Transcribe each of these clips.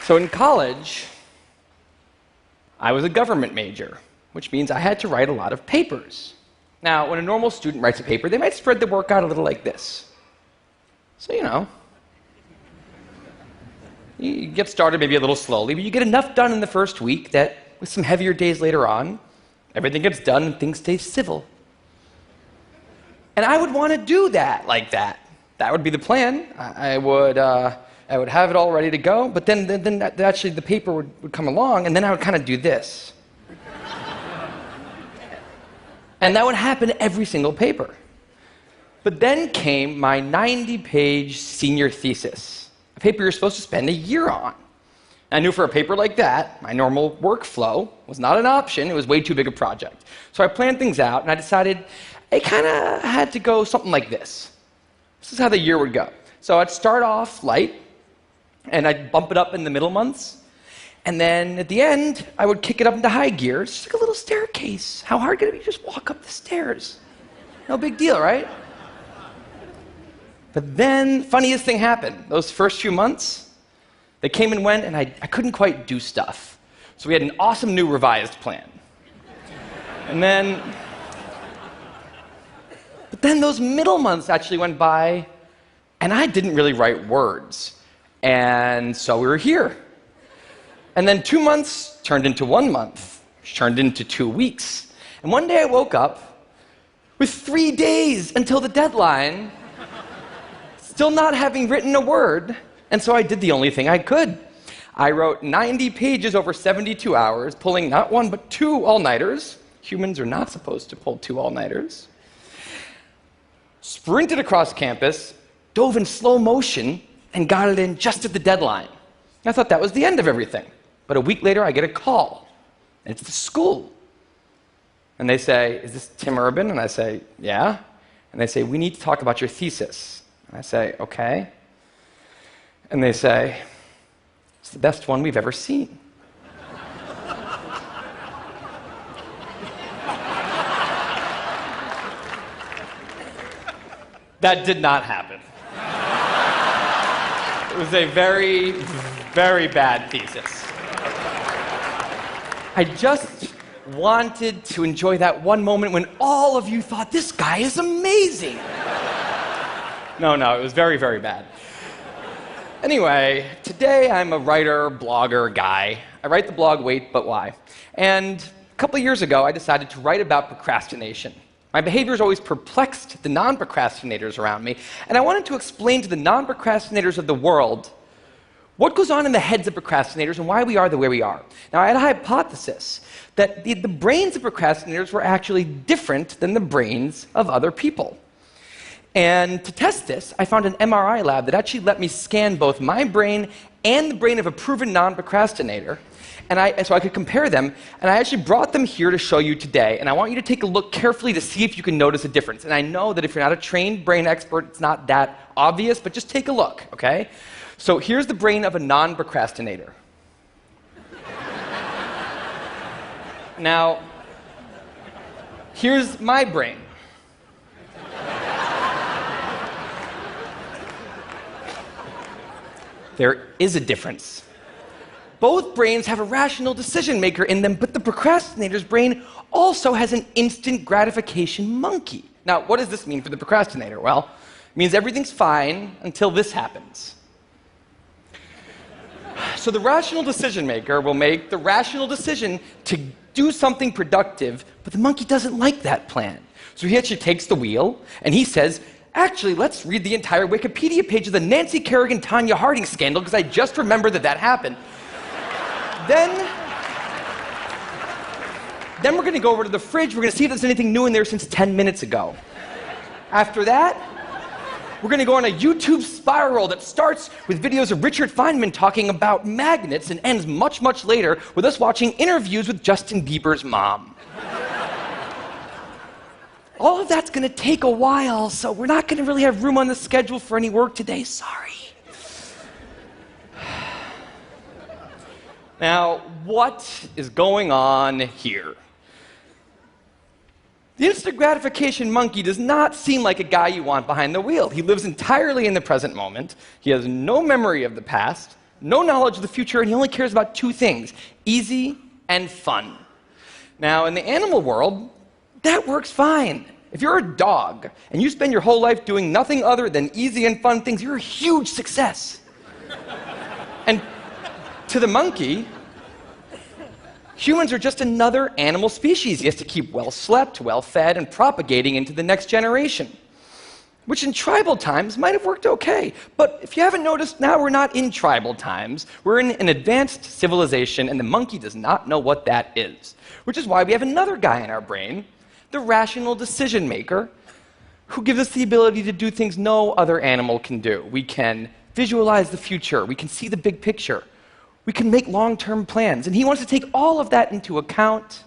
So in college, I was a government major, which means I had to write a lot of papers. Now, when a normal student writes a paper, they might spread the work out a little like this. So, you get started maybe a little slowly, but you get enough done in the first week that with some heavier days later on, everything gets done and things stay civil. And I would want to do that like that. That would be the plan. I would have it all ready to go, but then actually the paper would come along, and then I would kind of do this. And that would happen every single paper. But then came my 90-page senior thesis, a paper you're supposed to spend a year on. I knew for a paper like that, my normal workflow was not an option. It was way too big a project. So I planned things out, and I decided it kind of had to go something like this. This is how the year would go. So I'd start off light, and I'd bump it up in the middle months. And then at the end, I would kick it up into high gear. It's just like a little staircase. How hard could it be to just walk up the stairs? No big deal, right? But then, funniest thing happened. Those first few months, they came and went, and I couldn't quite do stuff. So we had an awesome new revised plan. But then those middle months actually went by, and I didn't really write words. And so we were here. And then 2 months turned into 1 month, which turned into 2 weeks. And one day I woke up with 3 days until the deadline, still not having written a word, and so I did the only thing I could. I wrote 90 pages over 72 hours, pulling not 1 but 2 all-nighters. Humans are not supposed to pull 2 all-nighters. Sprinted across campus, dove in slow motion, and got it in just at the deadline. I thought that was the end of everything. But a week later, I get a call. And it's the school. And they say, "Is this Tim Urban?" And I say, "Yeah." And they say, "We need to talk about your thesis." And I say, "Okay." And they say, "It's the best one we've ever seen." That did not happen. It was a very, very bad thesis. I just wanted to enjoy that one moment when all of you thought, "This guy is amazing." No, it was very, very bad. Anyway, today I'm a writer, blogger guy. I write the blog Wait, But Why? And a couple of years ago, I decided to write about procrastination. My behaviors always perplexed the non-procrastinators around me, and I wanted to explain to the non-procrastinators of the world what goes on in the heads of procrastinators and why we are the way we are. Now, I had a hypothesis that the brains of procrastinators were actually different than the brains of other people. And to test this, I found an MRI lab that actually let me scan both my brain and the brain of a proven non-procrastinator, so I could compare them, and I actually brought them here to show you today, and I want you to take a look carefully to see if you can notice a difference. And I know that if you're not a trained brain expert, it's not that obvious, but just take a look, okay? So here's the brain of a non-procrastinator. Now, here's my brain. There is a difference. Both brains have a rational decision maker in them, but the procrastinator's brain also has an instant gratification monkey. Now, what does this mean for the procrastinator? Well, it means everything's fine until this happens. So the rational decision maker will make the rational decision to do something productive, but the monkey doesn't like that plan. So he actually takes the wheel, and he says, "Actually, let's read the entire Wikipedia page of the Nancy Kerrigan-Tanya Harding scandal, because I just remembered that happened. Then we're going to go over to the fridge. We're going to see if there's anything new in there since 10 minutes ago. After that, we're going to go on a YouTube spiral that starts with videos of Richard Feynman talking about magnets and ends much, much later with us watching interviews with Justin Bieber's mom. All of that's going to take a while, so we're not going to really have room on the schedule for any work today. Sorry." Now, what is going on here? The instant gratification monkey does not seem like a guy you want behind the wheel. He lives entirely in the present moment. He has no memory of the past, no knowledge of the future, and he only cares about two things: easy and fun. Now, in the animal world, that works fine. If you're a dog and you spend your whole life doing nothing other than easy and fun things, you're a huge success. And to the monkey, humans are just another animal species. He has to keep well slept, well fed, and propagating into the next generation, which in tribal times might have worked okay. But if you haven't noticed, now we're not in tribal times. We're in an advanced civilization, and the monkey does not know what that is, which is why we have another guy in our brain, the rational decision maker, who gives us the ability to do things no other animal can do. We can visualize the future. We can see the big picture. We can make long-term plans. And he wants to take all of that into account,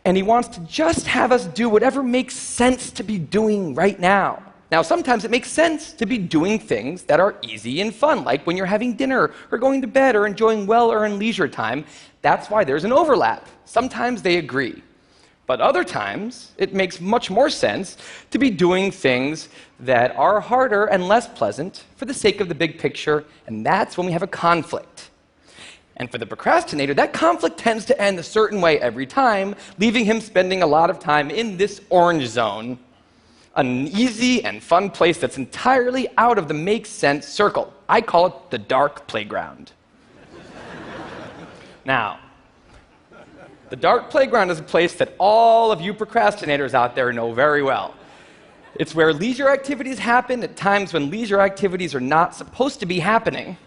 and he wants to just have us do whatever makes sense to be doing right now. Now, sometimes it makes sense to be doing things that are easy and fun, like when you're having dinner or going to bed or enjoying well-earned leisure time. That's why there's an overlap. Sometimes they agree. But other times, it makes much more sense to be doing things that are harder and less pleasant for the sake of the big picture, and that's when we have a conflict. And for the procrastinator, that conflict tends to end a certain way every time, leaving him spending a lot of time in this orange zone, an easy and fun place that's entirely out of the makes sense circle. I call it the dark playground. Now, the dark playground is a place that all of you procrastinators out there know very well. It's where leisure activities happen at times when leisure activities are not supposed to be happening.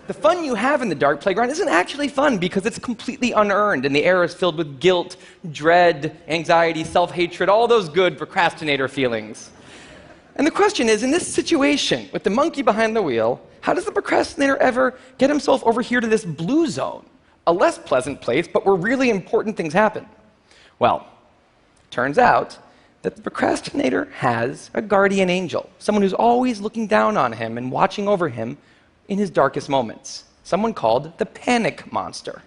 The fun you have in the dark playground isn't actually fun because it's completely unearned, and the air is filled with guilt, dread, anxiety, self-hatred, all those good procrastinator feelings. And the question is, in this situation, with the monkey behind the wheel, how does the procrastinator ever get himself over here to this blue zone? A less pleasant place, but where really important things happen. Well, turns out that the procrastinator has a guardian angel, someone who's always looking down on him and watching over him in his darkest moments, someone called the panic monster.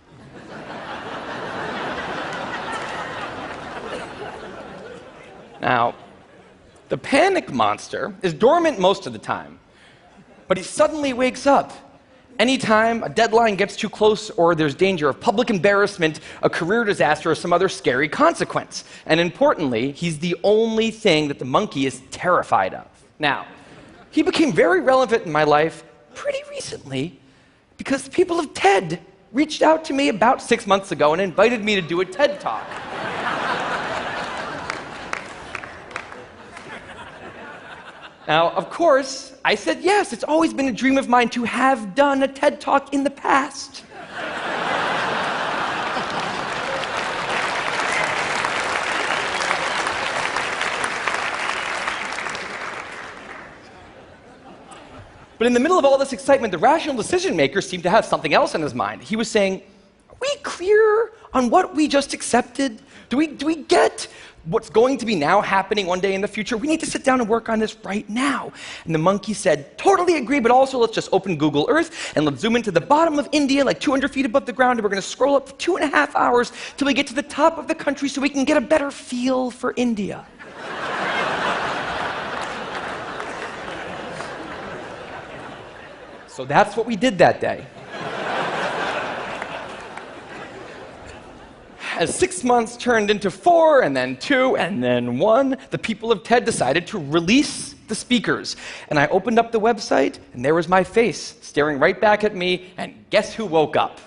Now, the panic monster is dormant most of the time, but he suddenly wakes up anytime a deadline gets too close or there's danger of public embarrassment, a career disaster, or some other scary consequence. And importantly, he's the only thing that the monkey is terrified of. Now, he became very relevant in my life pretty recently because the people of TED reached out to me about 6 months ago and invited me to do a TED Talk. Now, of course, I said yes. It's always been a dream of mine to have done a TED Talk in the past. But in the middle of all this excitement, the rational decision maker seemed to have something else in his mind. He was saying, are we clear on what we just accepted? Do we get what's going to be now happening one day in the future? We need to sit down and work on this right now. And the monkey said, totally agree, but also let's just open Google Earth and let's zoom into the bottom of India, like 200 feet above the ground, and we're going to scroll up for 2.5 hours till we get to the top of the country so we can get a better feel for India. So that's what we did that day. As 6 months turned into 4, and then 2, and then 1, the people of TED decided to release the speakers. And I opened up the website, and there was my face staring right back at me, and guess who woke up?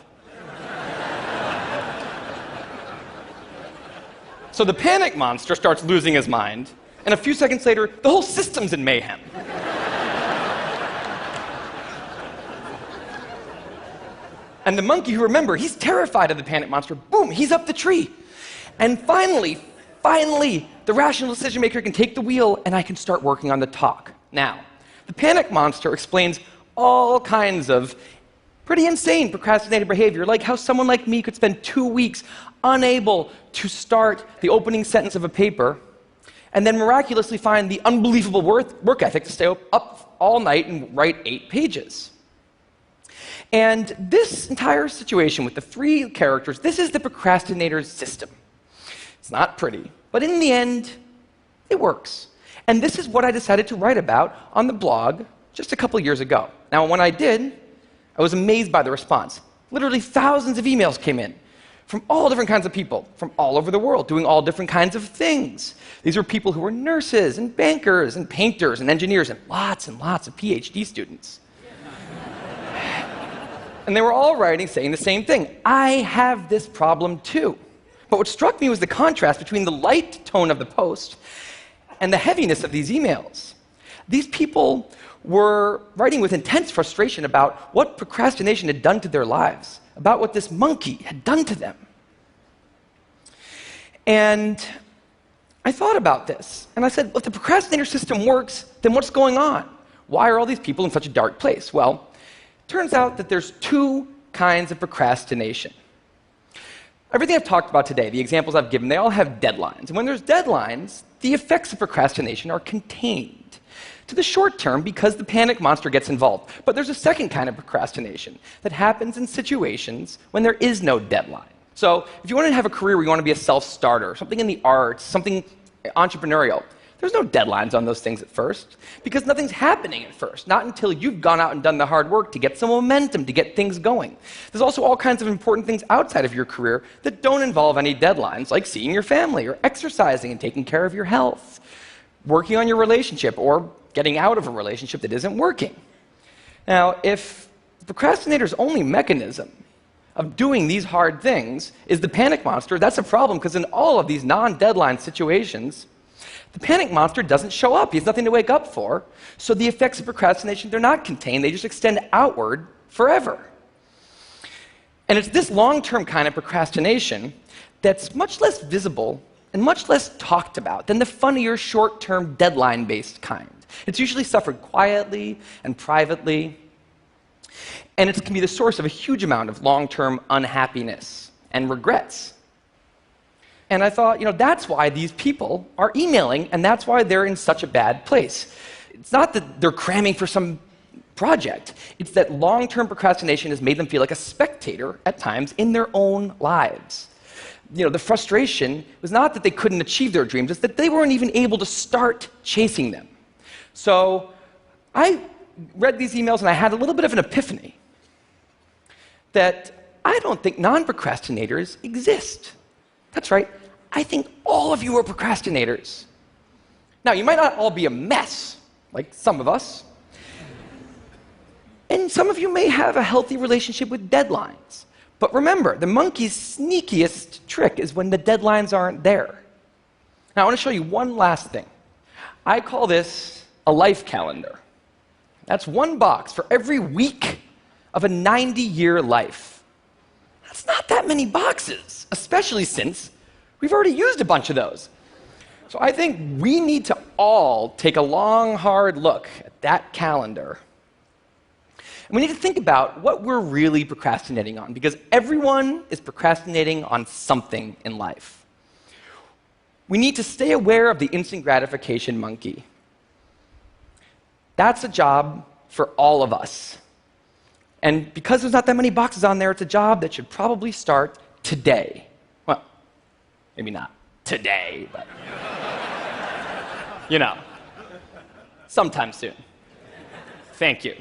So the panic monster starts losing his mind, and a few seconds later, the whole system's in mayhem. And the monkey, who, remember, he's terrified of the panic monster, boom, he's up the tree. And finally, the rational decision maker can take the wheel and I can start working on the talk. Now, the panic monster explains all kinds of pretty insane procrastinating behavior, like how someone like me could spend 2 weeks unable to start the opening sentence of a paper and then miraculously find the unbelievable work ethic to stay up all night and write 8 pages. And this entire situation with the 3 characters, this is the procrastinator's system. It's not pretty, but in the end, it works. And this is what I decided to write about on the blog just a couple years ago. Now, when I did, I was amazed by the response. Literally thousands of emails came in from all different kinds of people, from all over the world, doing all different kinds of things. These were people who were nurses and bankers and painters and engineers and lots of PhD students. And they were all writing saying the same thing. I have this problem too. But what struck me was the contrast between the light tone of the post and the heaviness of these emails. These people were writing with intense frustration about what procrastination had done to their lives, about what this monkey had done to them. And I thought about this, and I said, well, if the procrastinator system works, then what's going on? Why are all these people in such a dark place? Well, it turns out that there's two kinds of procrastination. Everything I've talked about today, the examples I've given, they all have deadlines. And when there's deadlines, the effects of procrastination are contained to the short term because the panic monster gets involved. But there's a second kind of procrastination that happens in situations when there is no deadline. So if you want to have a career where you want to be a self-starter, something in the arts, something entrepreneurial, there's no deadlines on those things at first because nothing's happening at first, not until you've gone out and done the hard work to get some momentum, to get things going. There's also all kinds of important things outside of your career that don't involve any deadlines, like seeing your family or exercising and taking care of your health, working on your relationship or getting out of a relationship that isn't working. Now, if the procrastinator's only mechanism of doing these hard things is the panic monster, that's a problem because in all of these non-deadline situations, the panic monster doesn't show up. He has nothing to wake up for. So the effects of procrastination, they're not contained. They just extend outward forever. And it's this long-term kind of procrastination that's much less visible and much less talked about than the funnier, short-term, deadline-based kind. It's usually suffered quietly and privately, and it can be the source of a huge amount of long-term unhappiness and regrets. And I thought, that's why these people are emailing, and that's why they're in such a bad place. It's not that they're cramming for some project. It's that long-term procrastination has made them feel like a spectator at times in their own lives. The frustration was not that they couldn't achieve their dreams, it's that they weren't even able to start chasing them. So I read these emails, and I had a little bit of an epiphany that I don't think non-procrastinators exist. That's right. I think all of you are procrastinators. Now, you might not all be a mess, like some of us. And some of you may have a healthy relationship with deadlines. But remember, the monkey's sneakiest trick is when the deadlines aren't there. Now, I want to show you one last thing. I call this a life calendar. That's one box for every week of a 90-year life. That's not that many boxes, especially since we've already used a bunch of those. So I think we need to all take a long, hard look at that calendar. And we need to think about what we're really procrastinating on, because everyone is procrastinating on something in life. We need to stay aware of the instant gratification monkey. That's a job for all of us. And because there's not that many boxes on there, it's a job that should probably start today. Well, maybe not today, but sometime soon. Thank you.